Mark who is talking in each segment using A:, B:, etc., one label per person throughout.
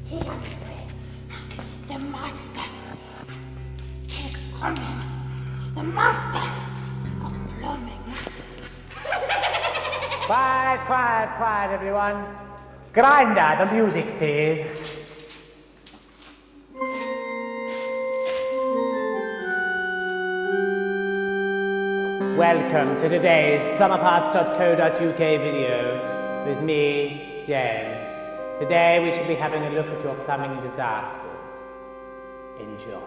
A: He has been. The master. He's coming. The master of plumbing.
B: Quiet, quiet, quiet, everyone. Grinder, the music, please. Welcome to today's plumberparts.co.uk video with me, James. Today we shall be having a look at your plumbing disasters. Enjoy.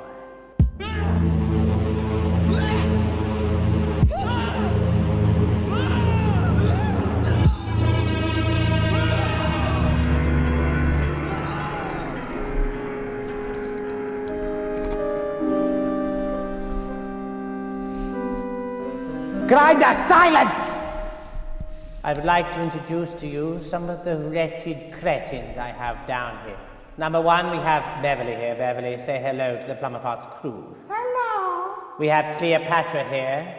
B: Grinder, silence! I would like to introduce to you some of the wretched cretins I have down here. Number one, we have Beverly here. Beverly, say hello to the Plumber Parts crew.
A: Hello.
B: We have Cleopatra here.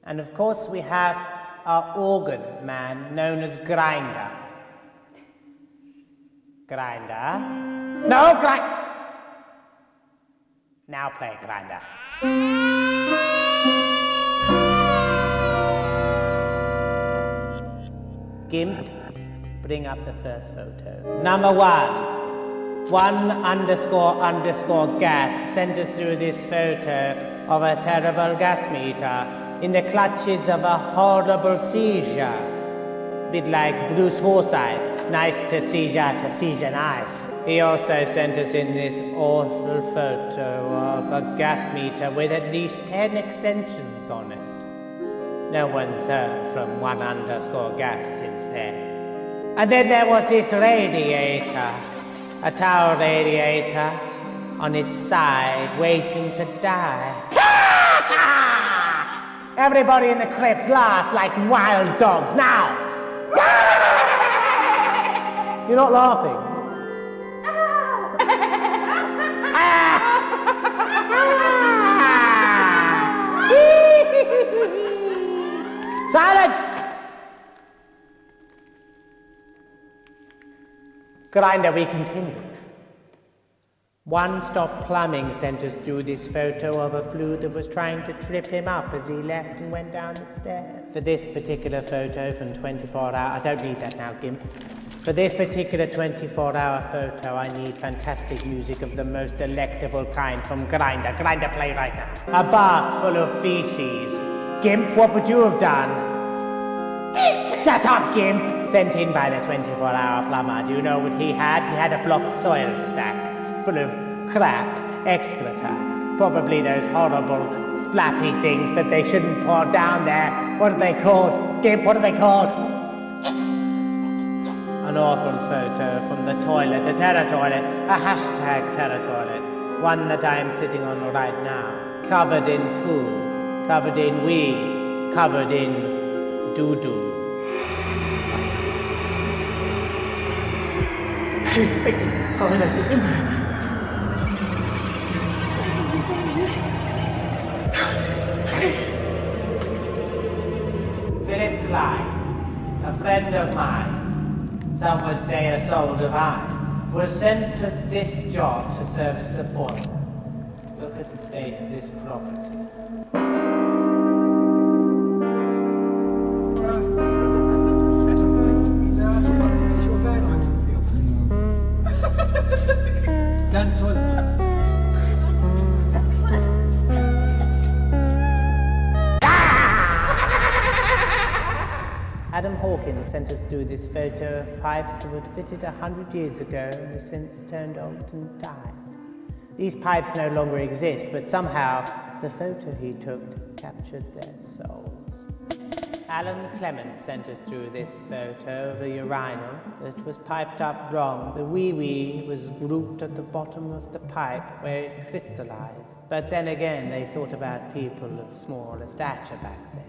B: And of course, we have our organ man known as Grinder. Grinder? No, Now play Grinder. Gimp, bring up the first photo. Number one underscore gas sent us through this photo of a terrible gas meter in the clutches of a horrible seizure. Bit like Bruce Forsyth, nice to seizure nice. He also sent us in this awful photo of a gas meter with at least 10 extensions on it. No one's heard from one underscore gas since then. And then there was this radiator, a tower radiator, on its side, waiting to die. Everybody in the crypt laugh like wild dogs. Now! You're not laughing. Silence! Grinder, we continue. One Stop Plumbing sent us through this photo of a flue that was trying to trip him up as he left and went down the stairs. For this particular photo from 24 Hour, I don't need that now, Gimp. For this particular 24-hour photo, I need fantastic music of the most delectable kind from Grinder. Grinder, play right now. A bath full of feces. Gimp, what would you have done? Shut up, Gimp! Sent in by the 24-hour plumber. Do you know what he had? He had a blocked soil stack full of crap, excreta. Probably those horrible, flappy things that they shouldn't pour down there. What are they called? Gimp, what are they called? An awful photo from the toilet, a terror toilet, a hashtag terror toilet. One that I am sitting on right now. Covered in poo, covered in wee, covered in doo-doo. Philip Klein, a friend of mine, some would say a soul divine, was sent to this job to service the boiler. Look at the state of this property. Adam Hawkins sent us through this photo of pipes that were fitted 100 years ago and have since turned old and died. These pipes no longer exist, but somehow the photo he took captured their souls. Alan Clement sent us through this photo of a urinal that was piped up wrong. The wee-wee was grouped at the bottom of the pipe where it crystallized. But then again, they thought about people of smaller stature back then.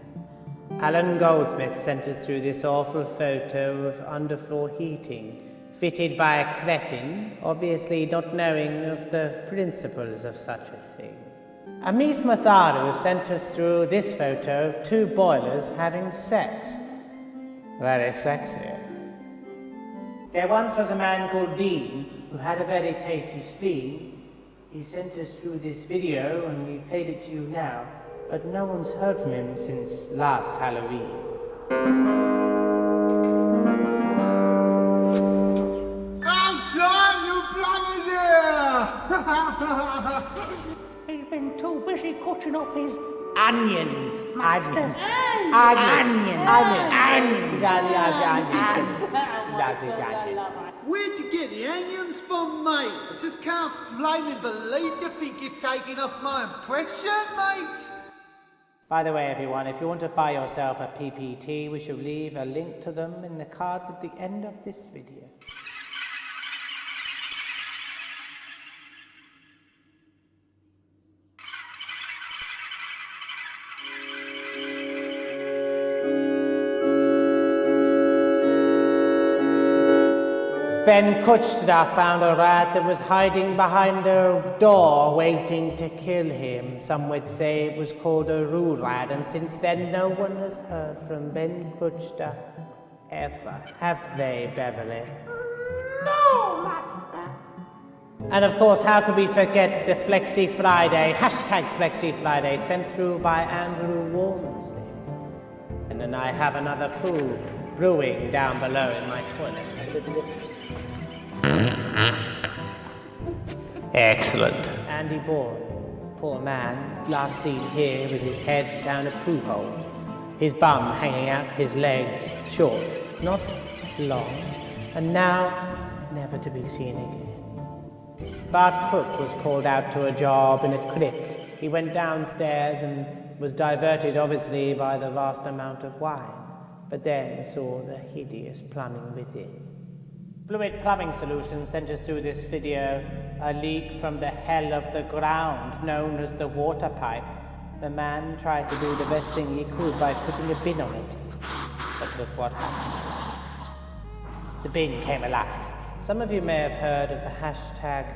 B: Alan Goldsmith sent us through this awful photo of underfloor heating, fitted by a cretin, obviously not knowing of the principles of such a thing. Amit Matharu sent us through this photo of two boilers having sex. Very sexy. There once was a man called Dean who had a very tasty spleen. He sent us through this video and we played it to you now, but no one's heard from him since last Halloween.
C: I'm done, you plumbers here!
A: He's been too busy cutting up his onions.
B: Onions.
C: Where'd you get the onions from, mate? I just can't flaming believe you think you're taking off my impression, mate!
B: By the way, everyone, if you want to buy yourself a PPT, we shall leave a link to them in the cards at the end of this video. Ben Kuchta found a rat that was hiding behind a door waiting to kill him. Some would say it was called a roo rat, and since then no one has heard from Ben Kuchta ever. Have they, Beverly?
A: No, Master.
B: And of course, how could we forget the Flexi Friday, #Flexi Friday, sent through by Andrew Walmsley. And then I have another poo brewing down below in my toilet. Excellent. Andy Bourne, poor man, last seen here with his head down a poo hole, his bum hanging out, his legs short, not long, and now never to be seen again. Bart Cook was called out to a job in a crypt. He went downstairs and was diverted obviously by the vast amount of wine, but then saw the hideous plumbing within. Fluid Plumbing Solutions sent us through this video a leak from the hell of the ground known as the water pipe. The man tried to do the best thing he could by putting a bin on it. But look what happened. The bin came alive. Some of you may have heard of the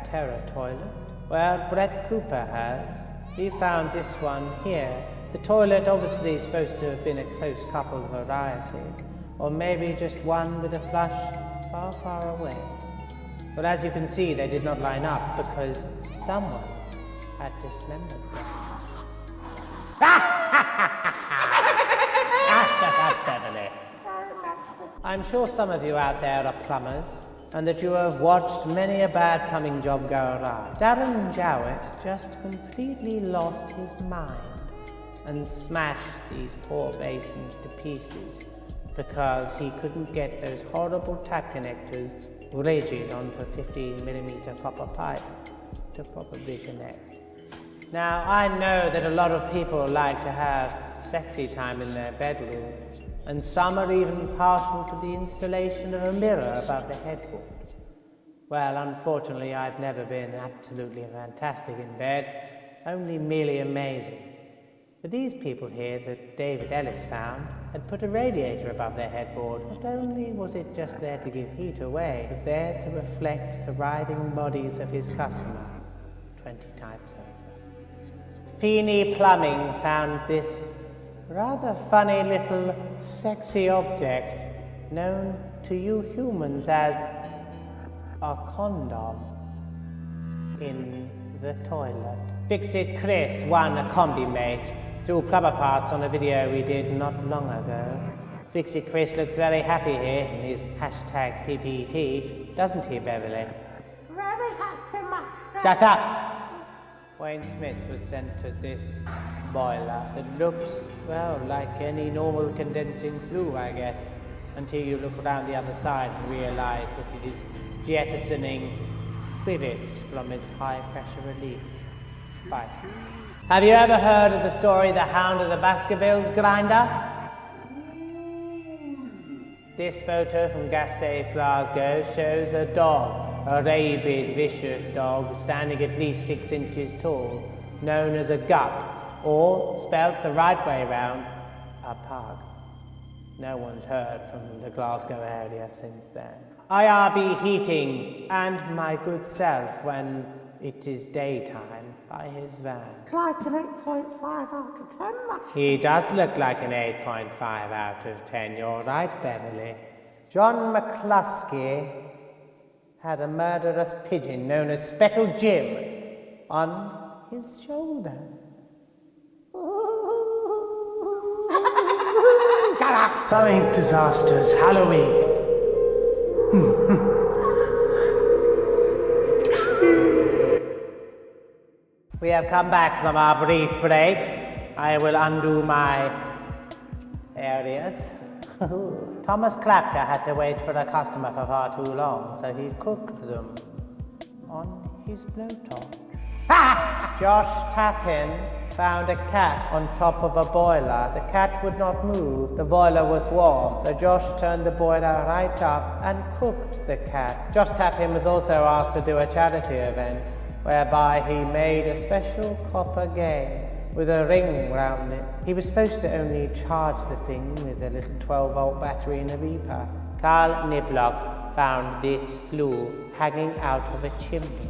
B: #terror toilet. Well, Brett Cooper has. He found this one here. The toilet obviously is supposed to have been a close couple variety, or maybe just one with a flush far, far away. But as you can see, they did not line up because someone had dismembered them. Shut up, Beverly. I'm sure some of you out there are plumbers, and that you have watched many a bad plumbing job go awry. Darren Jowett just completely lost his mind and smashed these poor basins to pieces because he couldn't get those horrible tap connectors rigid onto a 15mm copper pipe to properly connect. Now, I know that a lot of people like to have sexy time in their bedroom, and some are even partial to the installation of a mirror above the headboard. Well, unfortunately, I've never been absolutely fantastic in bed, only merely amazing. But these people here that David Ellis found had put a radiator above their headboard. Not only was it just there to give heat away, it was there to reflect the writhing bodies of his customer 20 times over. Feeney Plumbing found this rather funny little sexy object known to you humans as a condom in the toilet. Fix-It Chris won a combi mate through Plumber Parts on a video we did not long ago. Fix-It Chris looks very happy here in his #PPT, doesn't he, Beverly?
A: Very happy, Master.
B: Shut up! Wayne Smith was sent to this boiler that looks, well, like any normal condensing flue, I guess, until you look around the other side and realize that it is jettisoning spirits from its high-pressure relief. Bye. Have you ever heard of the story The Hound of the Baskervilles Grinder? This photo from Gas Safe Glasgow shows a dog, a rabid, vicious dog, standing at least 6 inches tall, known as a gup, or, spelt the right way round, a pug. No one's heard from the Glasgow area since then. IRB heating and my good self when it is daytime by his van.
A: It's like an 8.5 out of 10, Master.
B: He does look like an 8.5 out of 10, you're right, Beverly. John McCluskey had a murderous pigeon known as Speckled Jim on his shoulder.
A: Shut up!
D: Plumbing disasters, Halloween.
B: We have come back from our brief break. I will undo my areas. Thomas Klapka had to wait for a customer for far too long, so he cooked them on his blowtorch. Josh Tappan found a cat on top of a boiler. The cat would not move. The boiler was warm, so Josh turned the boiler right up and cooked the cat. Josh Tappan was also asked to do a charity event whereby he made a special copper game with a ring round it. He was supposed to only charge the thing with a little 12-volt battery in a beeper. Carl Niblock found this flue hanging out of a chimney.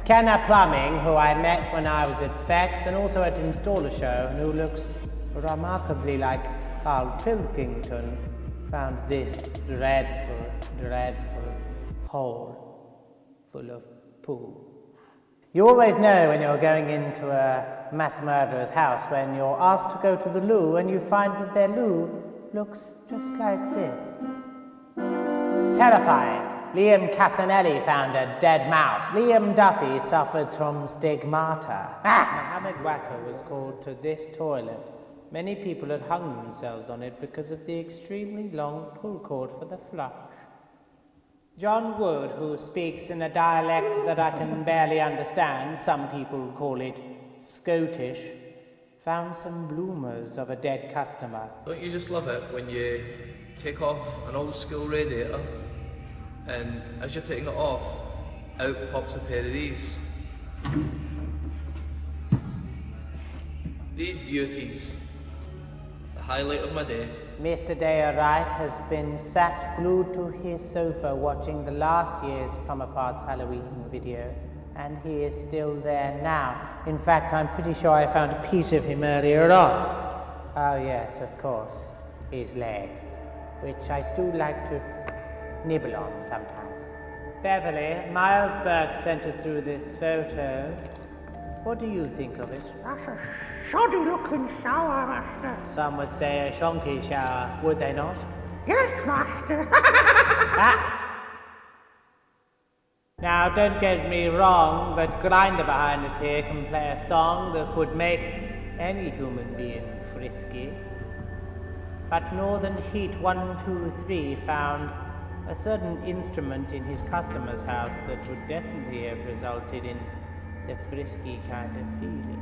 B: Kenna Plumbing, who I met when I was at FEX and also at Installer Show, and who looks remarkably like Carl Pilkington, found this dreadful hole full of poo. You always know when you're going into a mass murderer's house when you're asked to go to the loo and you find that their loo looks just like this. Terrifying. Liam Casanelli found a dead mouse. Liam Duffy suffered from stigmata. Mohammed Wacker was called to this toilet. Many people had hung themselves on it because of the extremely long pull cord for the flush. John Wood, who speaks in a dialect that I can barely understand, some people call it Scotish, found some bloomers of a dead customer.
E: Don't you just love it when you take off an old school radiator and as you're taking it off, out pops a pair of these. These beauties, the highlight of my day.
B: Mr. Daya Wright has been sat glued to his sofa watching the last year's plumberparts Halloween video, and he is still there now. In fact, I'm pretty sure I found a piece of him earlier on. Oh yes, of course, his leg, which I do like to nibble on sometimes. Beverly, Miles Burke sent us through this photo. What do you think of it?
A: That's a shoddy-looking shower, Master.
B: Some would say a shonky shower, would they not?
A: Yes, Master.
B: Now, don't get me wrong, but Grinder behind us here can play a song that would make any human being frisky. But Northern Heat 123 found a certain instrument in his customer's house that would definitely have resulted in the frisky kind of feeling.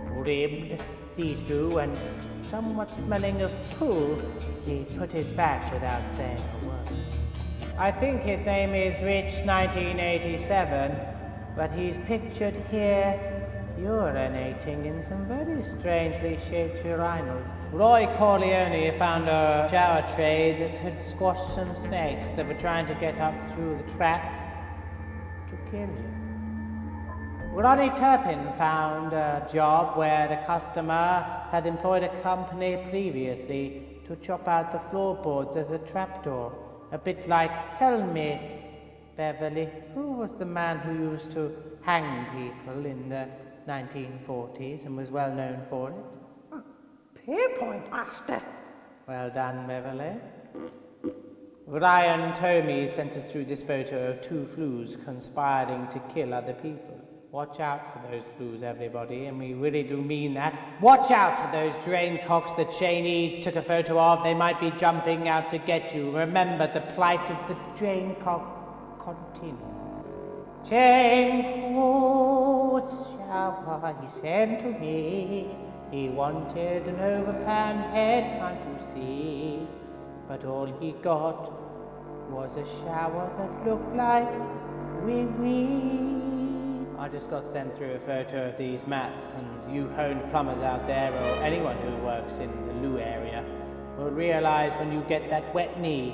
B: Ribbed, see-through, and somewhat smelling of poo, he put it back without saying a word. I think his name is Rich1987, but he's pictured here urinating in some very strangely shaped urinals. Roy Corleone found a shower tray that had squashed some snakes that were trying to get up through the trap to kill him. Ronnie Turpin found a job where the customer had employed a company previously to chop out the floorboards as a trapdoor. A bit like, tell me, Beverly, who was the man who used to hang people in the 1940s and was well known for it?
A: Pierpoint, Master.
B: Well done, Beverly. Ryan Tomey sent us through this photo of two flues conspiring to kill other people. Watch out for those flues, everybody, and we really do mean that. Watch out for those drain cocks that Shane Eads took a photo of. They might be jumping out to get you. Remember, the plight of the drain cock continues. Shane Court's shower he sent to me. He wanted an overpan head, can't you see? But all he got was a shower that looked like wee-wee. I just got sent through a photo of these mats, and you honed plumbers out there, or anyone who works in the loo area, will realize when you get that wet knee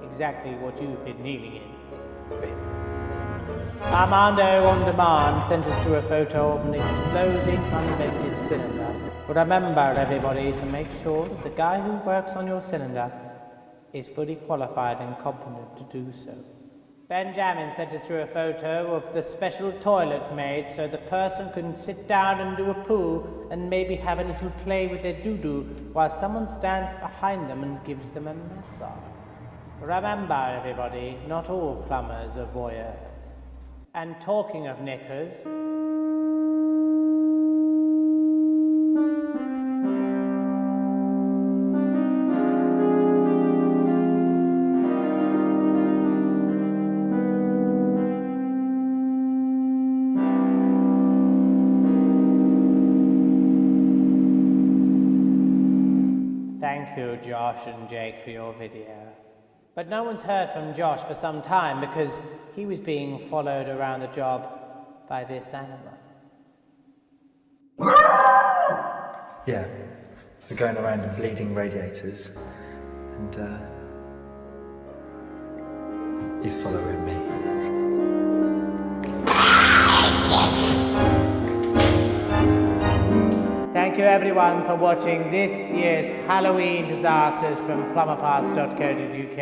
B: exactly what you've been kneeling in. Armando On Demand sent us through a photo of an exploding unvented cylinder. Remember, everybody, to make sure that the guy who works on your cylinder is fully qualified and competent to do so. Benjamin sent us through a photo of the special toilet made so the person can sit down and do a poo and maybe have a little play with their doo-doo while someone stands behind them and gives them a massage. Remember, everybody, not all plumbers are voyeurs. And talking of knickers, thank you, Josh and Jake, for your video. But no one's heard from Josh for some time because he was being followed around the job by this animal.
F: Yeah, so going around and bleeding radiators, and he's following me.
B: Thank you everyone for watching this year's Halloween disasters from plumberparts.co.uk.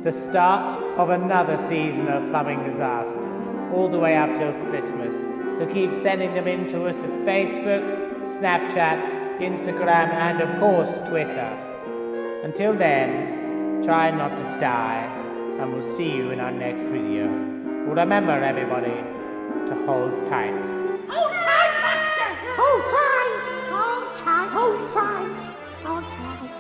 B: The start of another season of plumbing disasters, all the way up till Christmas. So keep sending them in to us at Facebook, Snapchat, Instagram, and of course Twitter. Until then, try not to die, and we'll see you in our next video. Remember, everybody, to hold tight.
A: Hold tight, Master! Hold tight! Hold tight! Hold tight! Hold tight!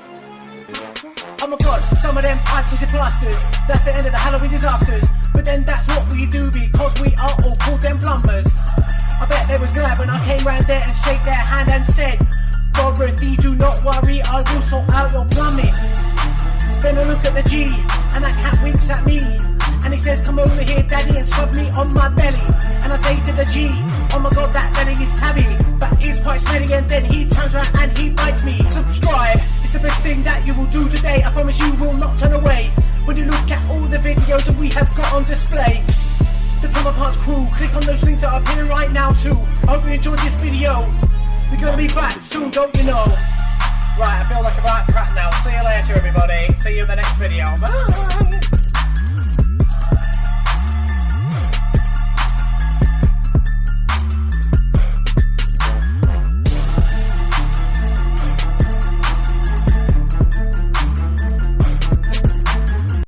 D: Oh my god, some of them artificial plasters. That's the end of the Halloween disasters. But then that's what we do because we are all called them plumbers. I bet they was glad when I came round there and shake their hand and said, Dorothy, do not worry, I will sort out your plumbing. Then I look at the G, and that cat winks at me. And he says, come over here, daddy, and shove me on my belly. And I say to the G, oh my god, that belly is tabby, but it's quite smelly. And then he turns around and he bites me. Subscribe, it's the best thing that you will do today. I promise you will not turn away when you look at all the videos that we have got on display. The Plumber Parts crew, click on those links that are appearing right now too. I hope you enjoyed this video. We're going to be back soon, don't you know? Right, I feel like a right prat now. See you later, everybody. See you in the next video. Bye!